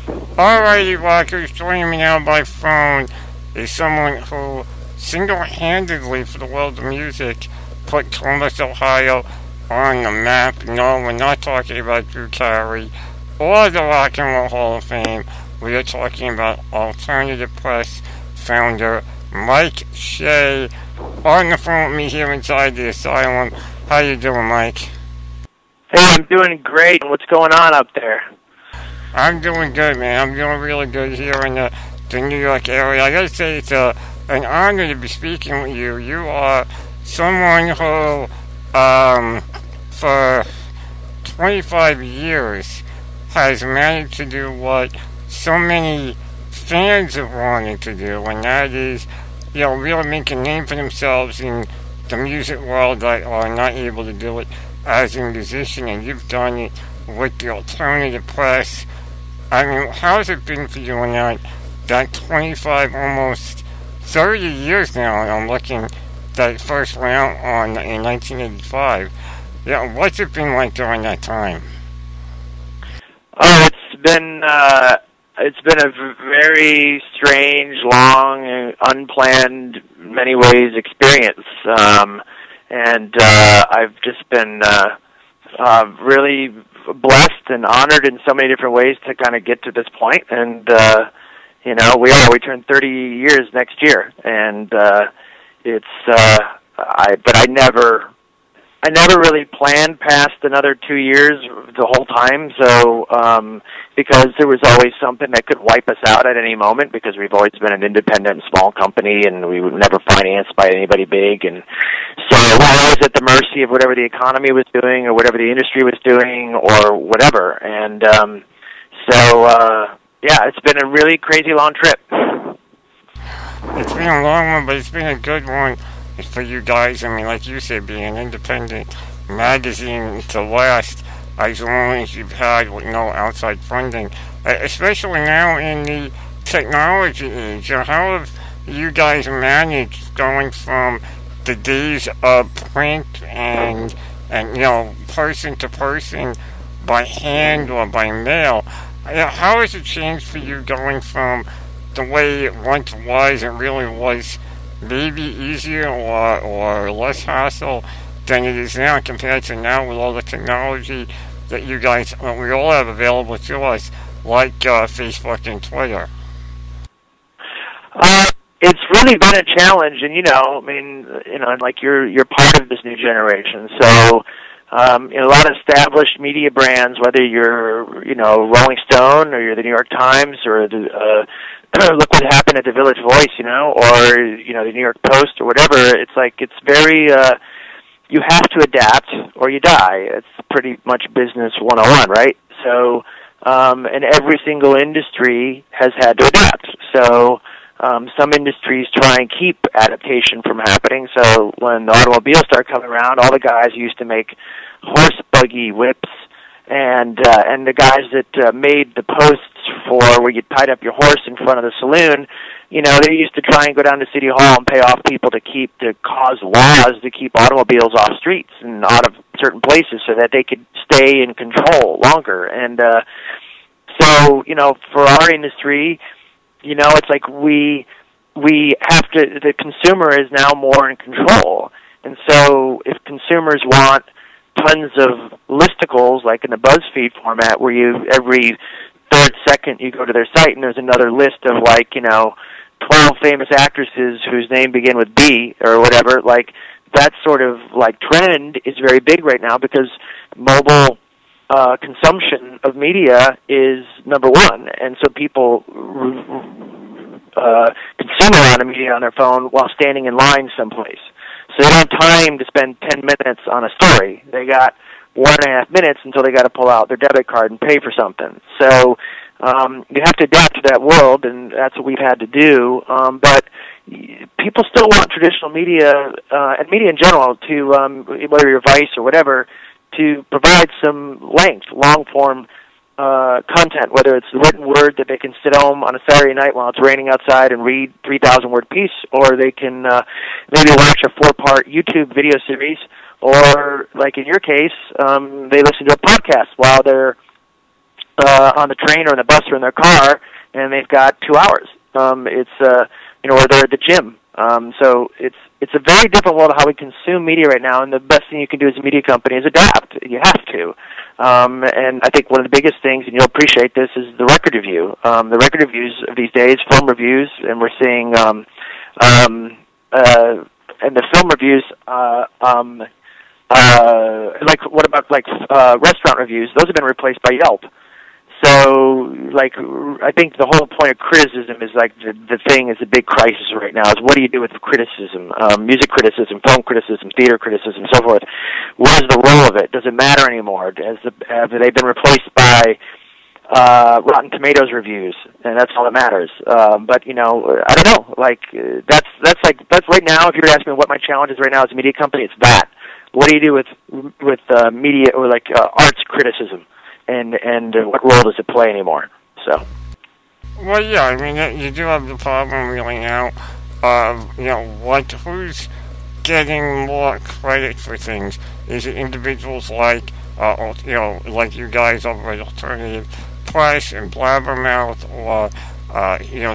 Alrighty, rockers, joining me now by phone is someone who single-handedly for the world of music put Columbus, Ohio on the map. No, we're not talking about Drew Carey or the Rock and Roll Hall of Fame. We are talking about Alternative Press founder Mike Shea on the phone with me here inside the Asylum. How you doing, Mike? Hey, I'm doing great. What's going on up there? I'm doing good, man. I'm doing really good here in the New York area. I gotta say, it's an honor to be speaking with you. You are someone who, for 25 years, has managed to do what so many fans have wanted to do, and that is, really make a name for themselves in the music world that are not able to do it as a musician, and you've done it with the Alternative Press. I mean, how has it been for you in that 25, almost 30 years now, and I'm looking that first went out in 1985. Yeah, what's it been like during that time? Oh, it's been a very strange, long, and unplanned, many ways experience, and I've just been really blessed and honored in so many different ways to kind of get to this point. And we turn 30 years next year, and I never really planned past another 2 years the whole time. So because there was always something that could wipe us out at any moment, because we've always been an independent small company, and we were never financed by anybody big, and so we were always at the mercy of whatever the economy was doing or whatever the industry was doing or whatever. And it's been a really crazy long trip. It's been a long one, but it's been a good one for you guys. I mean, like you said, being an independent magazine to last as long as you've had with no outside funding, especially now in the technology age. How have you guys managed going from the days of print and person to person by hand or by mail? How has it changed for you going from the way it once was? It really was maybe easier or less hassle than it is now, compared to now with all the technology that you guys, we all have available to us, like Facebook and Twitter. It's really been a challenge, and like you're part of this new generation. So a lot of established media brands, whether you're Rolling Stone or you're the New York Times or the look what happened at the Village Voice, or the New York Post or whatever. It's very you have to adapt or you die. It's pretty much business 101, right? So and every single industry has had to adapt. So some industries try and keep adaptation from happening. So when the automobiles start coming around, all the guys who used to make horse buggy whips and the guys that made the posts for where you tied up your horse in front of the saloon, they used to try and go down to City Hall and pay off people to cause laws to keep automobiles off streets and out of certain places so that they could stay in control longer. And so, for our industry, it's like we have to, the consumer is now more in control. And so if consumers want tons of listicles, like in the BuzzFeed format, where every third second you go to their site and there's another list of 12 famous actresses whose name begin with B or whatever, that sort of trend is very big right now, because mobile consumption of media is number one, and so people consume a lot of media on their phone while standing in line someplace. So they don't have time to spend 10 minutes on a story. They got 1.5 minutes until they got to pull out their debit card and pay for something. So you have to adapt to that world, and that's what we've had to do. But people still want traditional media, and media in general, to, whether you're Vice or whatever, to provide some length, long-form content, whether it's the written word that they can sit home on a Saturday night while it's raining outside and read 3,000-word piece, or they can maybe watch a 4-part YouTube video series, or, like in your case, they listen to a podcast while they're on the train or in the bus or in their car, and they've got 2 hours. Or they're at the gym. So it's a very different world of how we consume media right now, and the best thing you can do as a media company is adapt. You have to. And I think one of the biggest things, and you'll appreciate this, is the record review. The record reviews of these days, film reviews, and we're seeing, and the film reviews, restaurant reviews, those have been replaced by Yelp. So, I think the whole point of criticism is, the thing is a big crisis right now, is what do you do with criticism, music criticism, film criticism, theater criticism, so forth. What is the role of it? Does it matter anymore? Have they been replaced by Rotten Tomatoes reviews? And that's all that matters. But, I don't know. That's right now, if you were to ask me what my challenge is right now as a media company, it's that. What do you do with media or, arts criticism? And what role does it play anymore? So. Well, yeah, I mean, you do have the problem really now of, who's getting more credit for things? Is it individuals like you guys over at Alternative Press and Blabbermouth, or,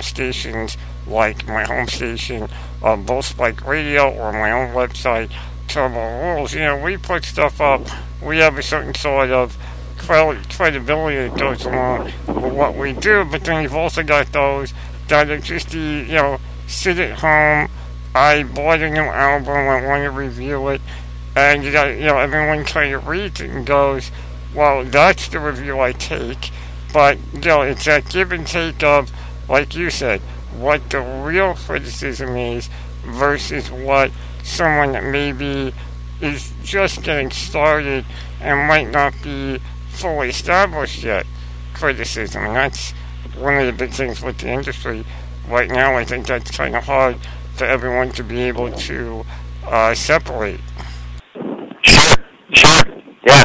stations like my home station, Bull Spike Radio, or my own website, Turbo Rules? We put stuff up. We have a certain sort of credibility that goes along with what we do, but then you've also got those that are just sit at home, I bought a new album, I want to review it, and you got, everyone kind of reads it and goes, well, that's the review I take, but, it's that give and take of, like you said, what the real criticism is versus what someone that maybe is just getting started and might not be fully established yet criticism, and that's one of the big things with the industry right now. I think that's kind of hard for everyone to be able to separate. Sure, yeah.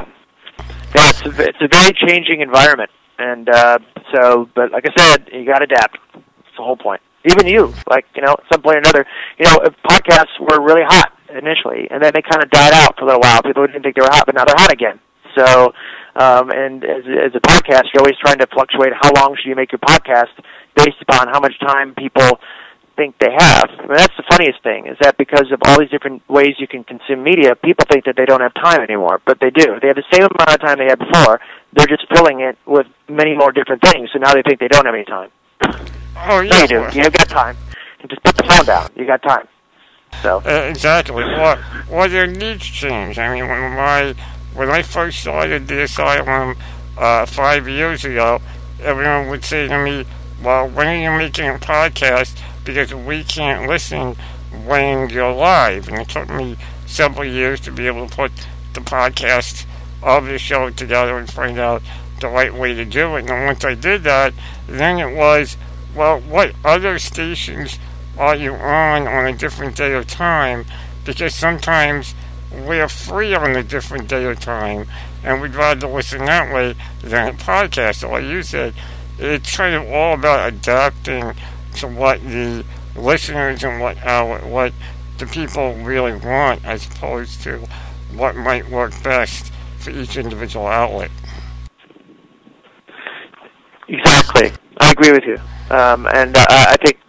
It's a very changing environment, and but like I said, you got to adapt. That's the whole point. Even you, at some point or another, podcasts were really hot initially, and then they kind of died out for a little while. People didn't think they were hot, but now they're hot again. So, and as a podcast, you're always trying to fluctuate how long should you make your podcast based upon how much time people think they have. I mean, that's the funniest thing, is that because of all these different ways you can consume media, people think that they don't have time anymore, but they do. They have the same amount of time they had before. They're just filling it with many more different things, so now they think they don't have any time. Oh, yeah. No, you do. You've got time. You just put the phone down. You got time. So exactly. Well, their needs change. I mean, when I first started the ASYLUM 5 years ago, everyone would say to me, well, when are you making a podcast? Because we can't listen when you're live. And it took me several years to be able to put the podcast of the show together and find out the right way to do it. And once I did that, then it was, well, what other stations are you on a different day or time? Because sometimes we're free on a different day or time, and we'd rather listen that way than a podcast. So like you said, it's kind of all about adapting to what the listeners and what the people really want, as opposed to what might work best for each individual outlet. Exactly. I agree with you. And I think,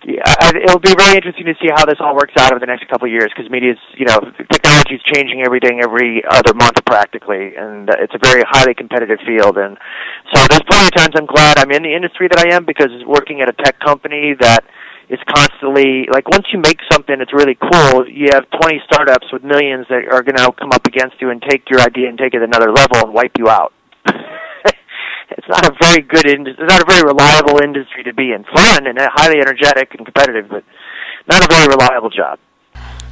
it'll be very interesting to see how this all works out over the next couple of years, because media's, technology is changing everything every other month practically, and it's a very highly competitive field. And so there's plenty of times I'm glad I'm in the industry that I am, because working at a tech company that is constantly, once you make something that's really cool, you have 20 startups with millions that are going to come up against you and take your idea and take it another level and wipe you out. It's not a very good it's not a very reliable industry to be in. Fun and highly energetic and competitive, but not a very reliable job.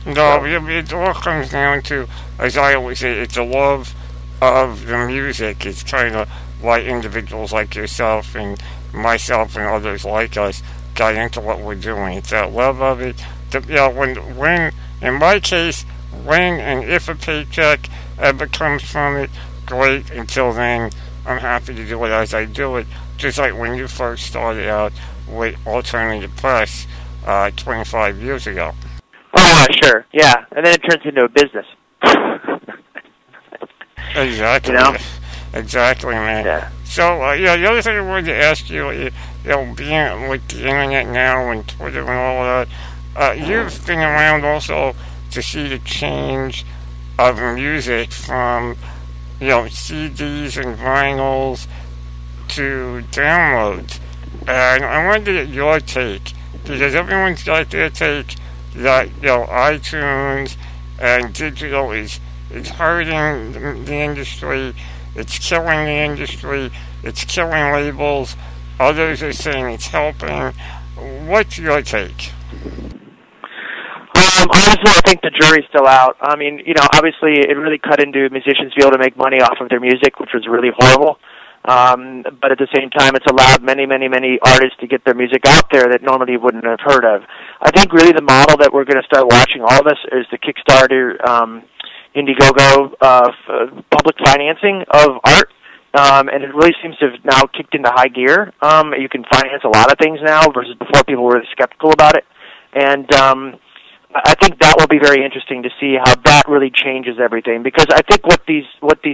No, it all comes down to, as I always say, it's a love of the music. It's kind of why individuals like yourself and myself and others like us got into what we're doing. It's that love of it. When in my case, when and if a paycheck ever comes from it, great. Until then, I'm happy to do it as I do it, just like when you first started out with Alternative Press 25 years ago. Oh, sure, yeah. And then it turns into a business. Exactly. You know? Exactly, man. Yeah. So, the other thing I wanted to ask you, being with the internet now and Twitter and all that, you've been around also to see the change of music from, CDs and vinyls to downloads. And I wanted to get your take, because everyone's got their take that, iTunes and digital is hurting the industry, it's killing the industry, it's killing labels. Others are saying it's helping. What's your take? Honestly, I think the jury's still out. I mean, obviously it really cut into musicians to be able to make money off of their music, which was really horrible. But at the same time, it's allowed many, many, many artists to get their music out there that normally you wouldn't have heard of. I think really the model that we're going to start watching, all of us, is the Kickstarter, Indiegogo, public financing of art. And it really seems to have now kicked into high gear. You can finance a lot of things now versus before people were really skeptical about it. And I think that will be very interesting to see how that really changes everything, because I think what these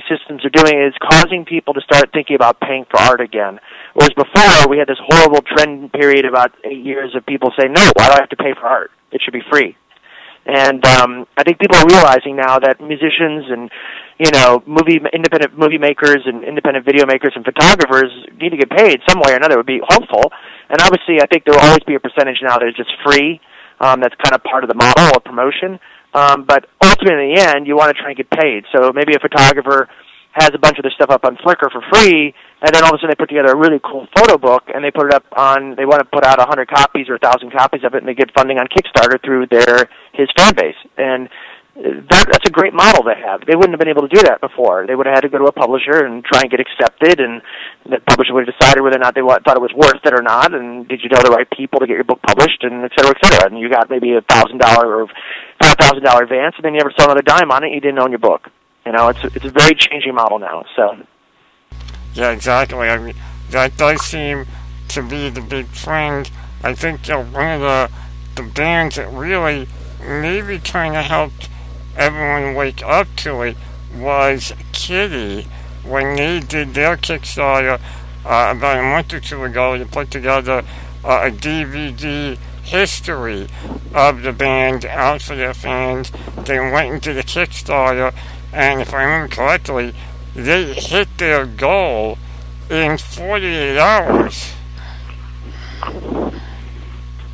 systems are doing is causing people to start thinking about paying for art again. Whereas before, we had this horrible trend period about 8 years of people saying, no, why do I have to pay for art? It should be free. And I think people are realizing now that musicians and independent movie makers and independent video makers and photographers need to get paid some way or another. Would be hopeful. And obviously, I think there will always be a percentage now that is just free. That's kind of part of the model or promotion. But ultimately, in the end, you want to try and get paid. So maybe a photographer has a bunch of their stuff up on Flickr for free, and then all of a sudden they put together a really cool photo book, and they put it up on, they want to put out 100 copies or 1,000 copies of it, and they get funding on Kickstarter through his fan base. And that's a great model to have. They wouldn't have been able to do that before. They would have had to go to a publisher and try and get accepted, and the publisher would have decided whether or not they thought it was worth it or not, and did you know the right people to get your book published, and et cetera, et cetera. And you got maybe $1,000 or $5,000 advance, and then you never saw another dime on it, and you didn't own your book. It's a very changing model now. So. Yeah, exactly. I mean, that does seem to be the big trend. I think one of the bands that really maybe kind of helped everyone wake up to it was Kitty, when they did their Kickstarter about a month or two ago to put together a DVD history of the band out for their fans. They went into the Kickstarter, and if I remember correctly, they hit their goal in 48 hours.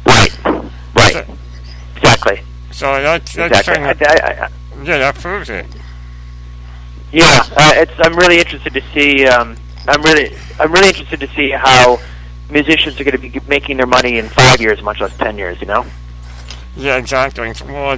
Right. So, exactly. So that's exactly. kind of, that proves it. Yeah, I'm really interested to see. I'm really interested to see how musicians are going to be making their money in 5 years, much less 10 years. Yeah, exactly. It's more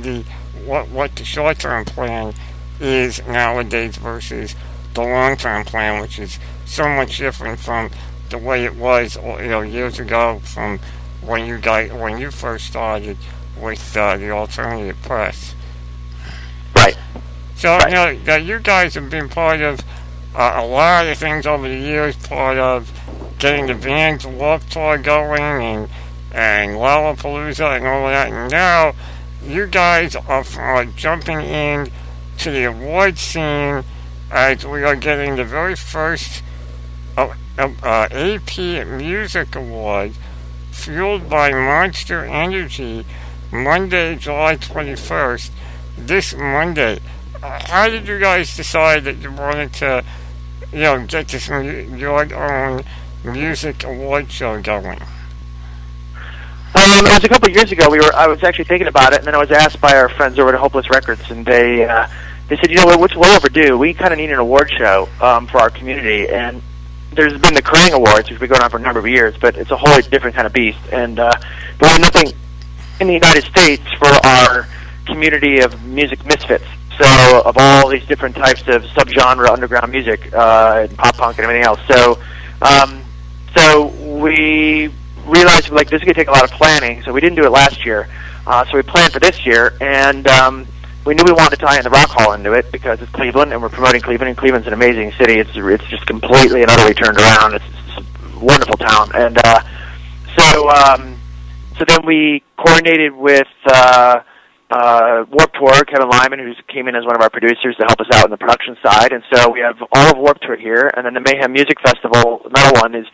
what the short-term plan is nowadays versus the long-term plan, which is so much different from the way it was, years ago, from when you first started with the alternative press. Right. So that you guys have been part of a lot of things over the years, part of getting the Vans Warped Tour going and Lollapalooza and all of that, and now you guys are jumping in to the award scene as we are getting the very first AP Music Award, fueled by Monster Energy, Monday, July 21st, this Monday. How did you guys decide that you wanted to, get this your own music award show going? It was a couple of years ago. I was actually thinking about it, and then I was asked by our friends over at Hopeless Records, and they said, what's well overdue. We kind of need an award show for our community, and there's been the Kerrang Awards, which has been going on for a number of years, but it's a wholly different kind of beast, and there's nothing in the United States for our community of music misfits. So, of all these different types of subgenre underground music, and pop punk and everything else. So we realized this is going to take a lot of planning, so we didn't do it last year. So we planned for this year, and we knew we wanted to tie in the Rock Hall into it because it's Cleveland, and we're promoting Cleveland, and Cleveland's an amazing city. It's just completely and utterly turned around. It's a wonderful town. And so then we coordinated with the Warped Tour, Kevin Lyman, who came in as one of our producers to help us out on the production side, and so we have all of Warped Tour here, and then the Mayhem Music Festival, Metal One, is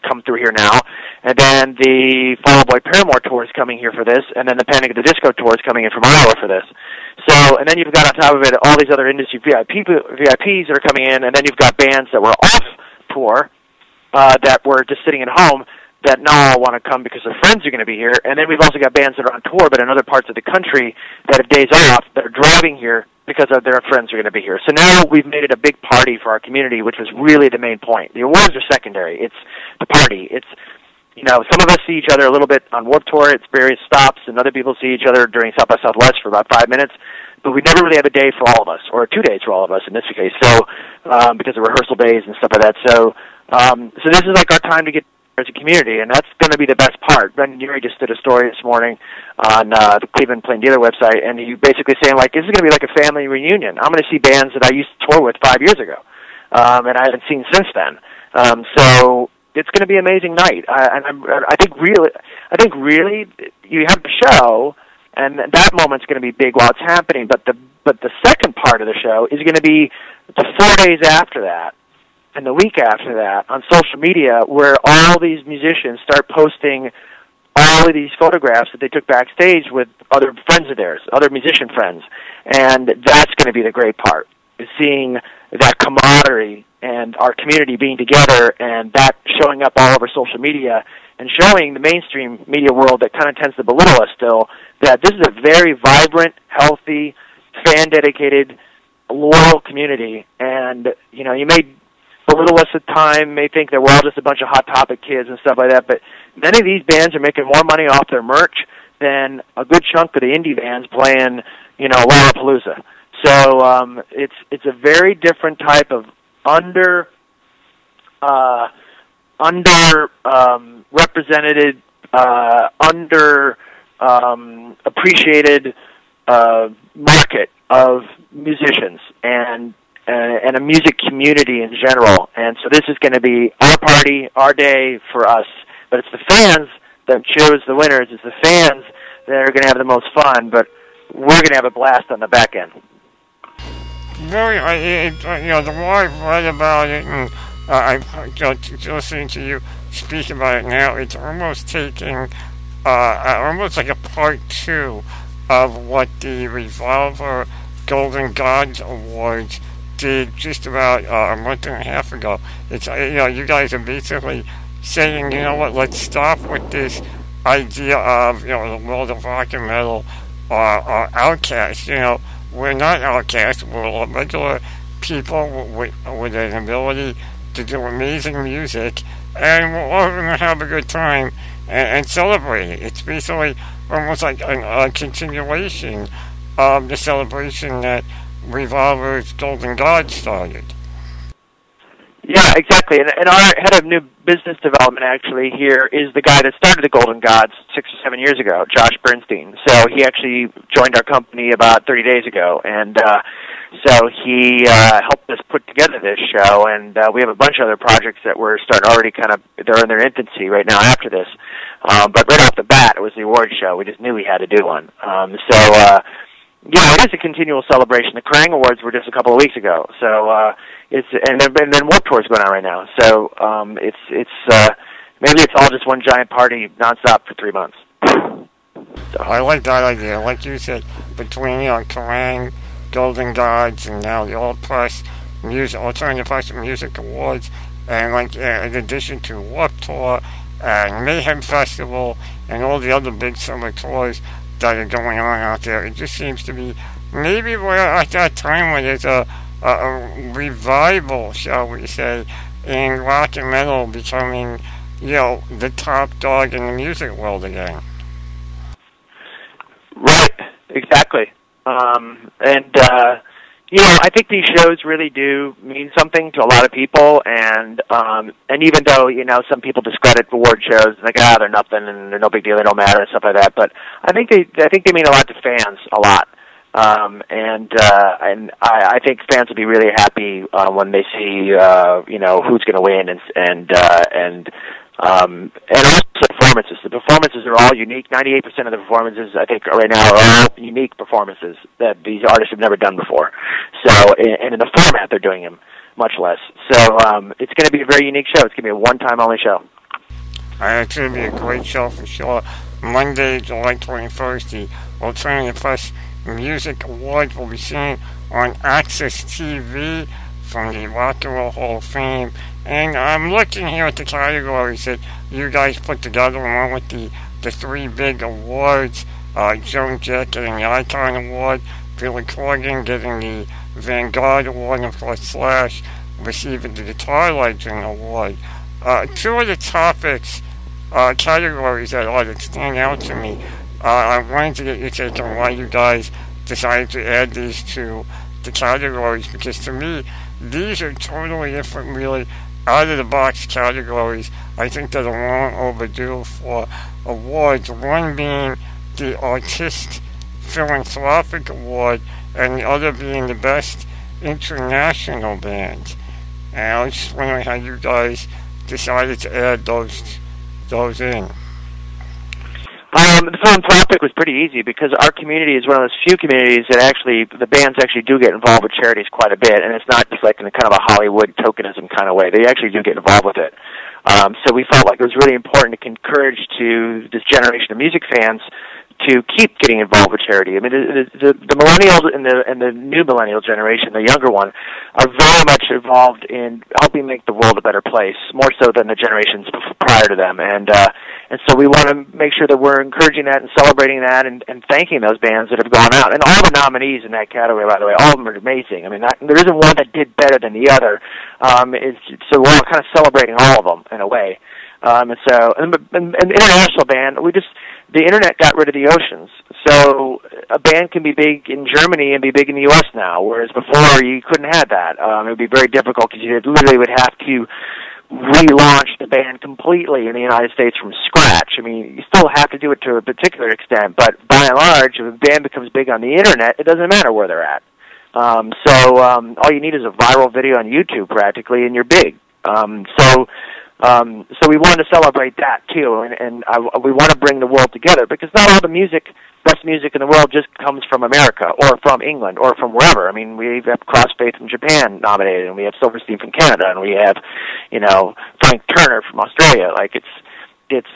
come through here now, and then the Fall Out Boy Paramore Tour is coming here for this, and then the Panic at the Disco Tour is coming in from Iowa for this. So, and then you've got on top of it all these other industry VIPs that are coming in, and then you've got bands that were off tour that were just sitting at home that now want to come because their friends are going to be here. And then we've also got bands that are on tour but in other parts of the country that have days off that are driving here because of their friends are going to be here. So now we've made it a big party for our community, which was really the main point. The awards are secondary. It's the party. It's, you know, some of us see each other a little bit on Warped Tour at various stops, and other people see each other during South by Southwest for about 5 minutes. But we never really have a day for all of us, or 2 days for all of us in this case. So, because of rehearsal days and stuff like that. So this is like our time to get as a community, and that's going to be the best part. Brendan Urie just did a story this morning on the Cleveland Plain Dealer website, and he basically saying, like, this is going to be like a family reunion. I'm going to see bands that I used to tour with 5 years ago, and I haven't seen since then. So it's going to be an amazing night. I think really, you have the show, and that moment's going to be big while it's happening. But the second part of the show is going to be the 4 days after that, and the week after that on social media, where all these musicians start posting all of these photographs that they took backstage with other friends of theirs, other musician friends. And that's going to be the great part, is seeing that camaraderie and our community being together, and that showing up all over social media and showing the mainstream media world that kind of tends to belittle us still, that this is a very vibrant, healthy, fan-dedicated, loyal community. And, you know, you may belittle us at time, may think that we're all just a bunch of Hot Topic kids and stuff like that, but many of these bands are making more money off their merch than a good chunk of the indie bands playing, you know, Lollapalooza. So it's a very different type of represented, appreciated market of musicians and a music community in general. And so this is going to be our party, our day for us. But it's the fans that choose the winners. It's the fans that are going to have the most fun. But we're going to have a blast on the back end. Very, you know, the more I've read about it, and I'm listening to you speak about it now, it's almost taking, almost like a part two of what the Revolver Golden Gods Awards did just about a month and a half ago. It's, you know, you guys are basically saying, you know what, let's stop with this idea of, you know, the world of rock and metal are outcasts. You know, we're not outcasts. We're regular people with an ability to do amazing music, and we're all going to have a good time and celebrate it. It's basically almost like a continuation of the celebration that Revolver's Golden God started. Yeah, exactly. And our head of new business development actually here is the guy that started the Golden Gods 6 or 7 years ago, Josh Bernstein. So he actually joined our company about 30 days ago, and so he helped us put together this show, and we have a bunch of other projects that we're starting already they're in their infancy right now after this. But right off the bat, it was the award show. We just knew we had to do one. Yeah, it is a continual celebration. The Kerrang Awards were just a couple of weeks ago, so and then Warped Tour is going on right now. So maybe it's all just one giant party nonstop for 3 months. So. I like that idea. Like you said, between, you know, Kerrang, Golden Gods, and now the Alternative Press Music Awards, and like in addition to Warped Tour and Mayhem Festival and all the other big summer tours that are going on out there, it just seems to be maybe we're at that time when there's a revival, shall we say, in rock and metal becoming, you know, the top dog in the music world again. Right, exactly. You know, I think these shows really do mean something to a lot of people, and even though, you know, some people discredit award shows, like, they're nothing and they're no big deal, they don't matter and stuff like that, but I think they mean a lot to fans, a lot. And I think fans will be really happy when they see you know, who's going to win, and also for performances. The performances are all unique. 98% of the performances, I think, right now are all unique performances that these artists have never done before. So, and in the format they're doing them, much less. So it's going to be a very unique show. It's going to be a one-time only show. It's going to be a great show for sure. Monday, July 21st, the Alternative Plus Music Awards will be seen on Access TV from the Rock and Roll Hall of Fame. And I'm looking here at the categories that you guys put together along with the three big awards. Joan Jett getting the Icon Award, Billy Corgan getting the Vanguard Award, and of course Slash receiving the Guitar Legend Award. Two of the topics, categories that stand out to me, I wanted to get your take on why you guys decided to add these to the categories, because to me, these are totally different, really out-of-the-box categories. I think they're long overdue for awards, one being the Artist Philanthropic Award, and the other being the Best International Band. And I was just wondering how you guys decided to add those in. The philanthropic was pretty easy because our community is one of those few communities that the bands actually do get involved with charities quite a bit, and it's not just like in a kind of a Hollywood tokenism kind of way. They actually do get involved with it. So we felt like it was really important to encourage to this generation of music fans to keep getting involved with charity. I mean, the millennials and the new millennial generation, the younger one, are very much involved in helping make the world a better place, more so than the generations prior to them. And so we want to make sure that we're encouraging that and celebrating that and thanking those bands that have gone out. And all the nominees in that category, by the way, all of them are amazing. I mean, there isn't one that did better than the other. So we're kind of celebrating all of them in a way. And the international band, the internet got rid of the oceans. So a band can be big in Germany and be big in the U.S. now, whereas before you couldn't have that. It would be very difficult because you literally would have to relaunch the band completely in the United States from scratch. I mean, you still have to do it to a particular extent, but by and large, if a band becomes big on the internet, it doesn't matter where they're at. So all you need is a viral video on YouTube practically, and you're big. So we wanted to celebrate that too, and we want to bring the world together, because not all the best music in the world just comes from America or from England or from wherever. I mean, we have Crossfaith from Japan nominated, and we have Silverstein from Canada, and we have, Frank Turner from Australia. Like it's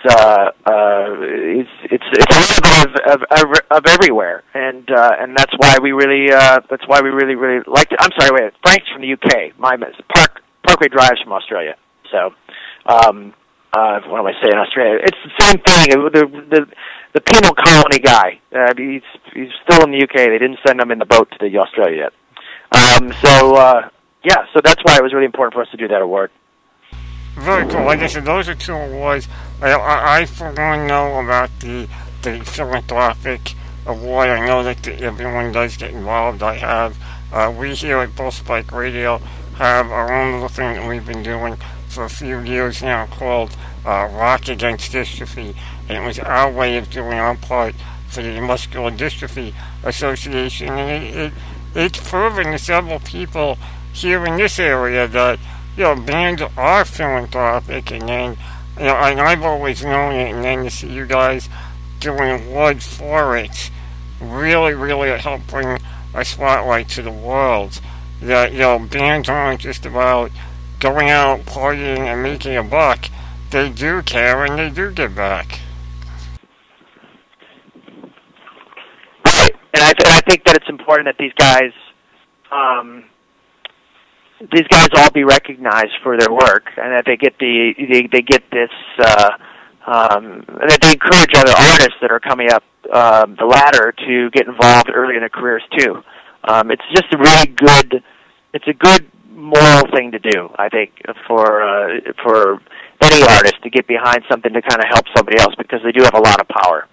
a little bit of everywhere, and that's why we really liked it. I'm sorry, wait, Frank's from the UK. Parkway Drive's from Australia. So, what am I saying? Australia. It's the same thing. The penal colony guy. He's still in the UK. They didn't send him in the boat to the Australia yet. So that's why it was really important for us to do that award. Very cool. Like I said, those are two awards. I for one know about the philanthropic award. I know that everyone does get involved. We here at Bull Spike Radio have our own little thing that we've been doing for a few years now called Rock Against Dystrophy, and it was our way of doing our part for the Muscular Dystrophy Association, and it's proven to several people here in this area that bands are philanthropic, and then and I've always known it, and then to see you guys doing an award for it really helped bring a spotlight to the world. That bands aren't just about going out, partying, and making a buck. They do care, and they do give back. Right, and I think that it's important that these guys all be recognized for their work, and that they get this, and that they encourage other artists that are coming up the ladder to get involved early in their careers too. It's just a really good. It's a good moral thing to do, I think, for any artist to get behind something to kind of help somebody else, because they do have a lot of power.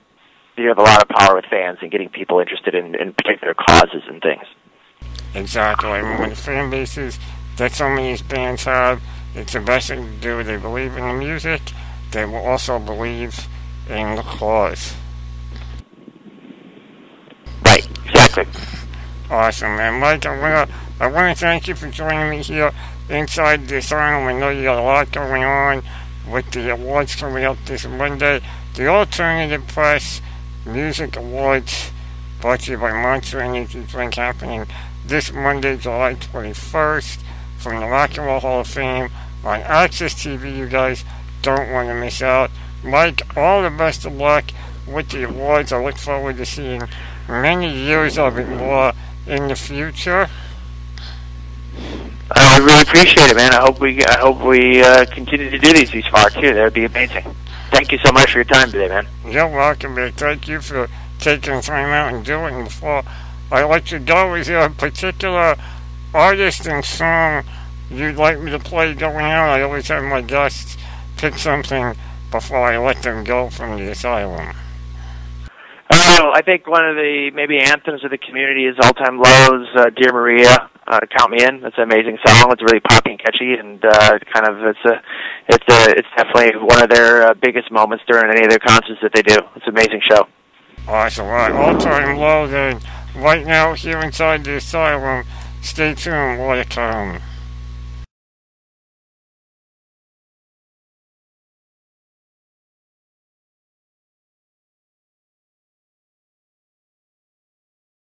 They do have a lot of power with fans and getting people interested in particular causes and things. Exactly. I mean, when the fan bases that so many of these bands have, it's the best thing to do. They believe in the music. They will also believe in the cause. Right. Exactly. Awesome, man. Mike, I want to thank you for joining me here inside the ASYLUM. I know you got a lot going on with the awards coming up this Monday. The Alternative Press Music Awards, brought to you by Monster Energy Drink, happening this Monday, July 21st, from the Rock and Roll Hall of Fame on Access TV. You guys don't want to miss out. Mike, all the best of luck with the awards. I look forward to seeing many years of it more in the future. I really appreciate it, man. I hope we continue to do these far too. That would be amazing. Thank you so much for your time today, man. You're welcome, man. Thank you for taking the time out and doing it. Before I let you go, is there a particular artist and song you'd like me to play going out? I always have my guests pick something before I let them go from the Asylum. I think one of the maybe anthems of the community is All Time Low's "Dear Maria." Count Me In. It's an amazing song. It's really poppy and catchy, and it's definitely one of their biggest moments during any of their concerts that they do. It's an amazing show. Awesome. All right, All Time Low then. Right now, here inside the Asylum. Stay tuned. More to come.